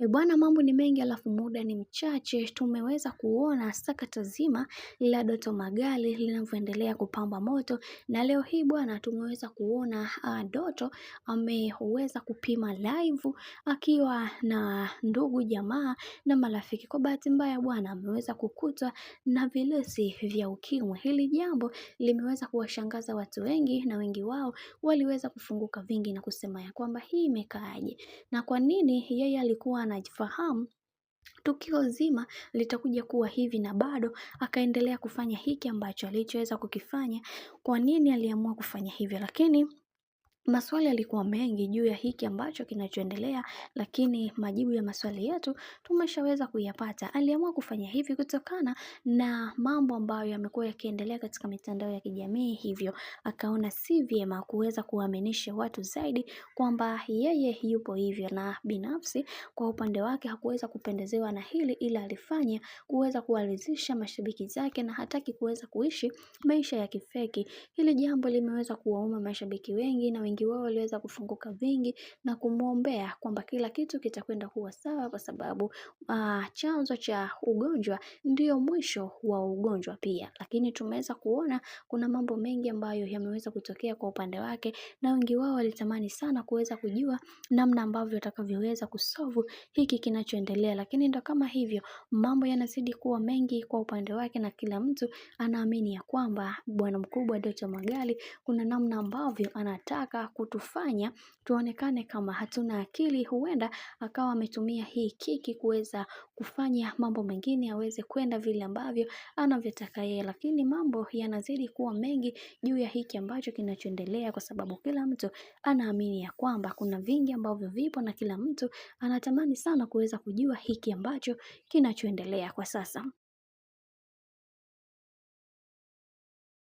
Bwana, mambo ni mengi alafu muda ni mchache. Tumeweza kuona sakata zima la Doto Magari linavyoendelea kupamba moto, na leo hii bwana, tumeweza kuona Doto ameweza kupima live akiwa na ndugu jamaa na marafiki. Kwa bahati mbaya bwana, ameweza kukutwa na virusi vya ukimwi. Hili jambo limeweza kuwashangaza watu wengi, na wengi wao waliweza kufunguka vingi na kusema ya kwamba hii imekaaje na kwa nini yeye alikuwa anajifahamu tukio zima litakuja kuwa hivi na bado akaendelea kufanya hiki ambacho alichoweza kukifanya. Kwa nini aliamua kufanya hivyo? Lakini maswali yalikuwa mengi juu ya hiki ambacho kinachoendelea, lakini majibu ya maswali yetu tumeshaweza kuyapata. Aliamua kufanya hivi kutokana na mambo ambayo yamekuwa yakiendelea katika mitandao ya kijamii, hivyo akaona si vyema kuweza kuaminisha watu zaidi kwamba yeye yupo hivyo, na binafsi kwa upande wake hakuweza kupendezewa na hili, ila alifanya kuweza kuwaridhisha mashabiki zake na hataki kuweza kuishi maisha ya kifeki. Hili jambo limeweza kuwauma mashabiki wengi, na wengi wao waliweza kufunguka vingi na kumwombea kwamba kila kitu kitakwenda kuwa sawa, kwa sababu chanzo cha ugonjwa ndio mwisho wa ugonjwa pia. Lakini tumeweza kuona kuna mambo mengi ambayo yameweza kutokea kwa upande wake, na wengi wao walitamani sana kuweza kujua namna ambavyo atakavyoweza kusolve hiki kinachoendelea. Lakini ndo kama hivyo, mambo yanazidi kuwa mengi kwa upande wake, na kila mtu anaamini ya kwamba bwana mkubwa Doto Magari kuna namna ambavyo anataka kutufanya tuonekane kama hatuna akili. Huenda akawa ametumia hii kiki kuweza kufanya mambo mengine aweze kwenda vile ambavyo anavyotaka yeye, lakini mambo yanazidi kuwa mengi juu ya hiki ambacho kinachoendelea, kwa sababu kila mtu anaamini ya kwamba kuna vingi ambavyo vipo, na kila mtu anatamani sana kuweza kujua hiki ambacho kinachoendelea kwa sasa.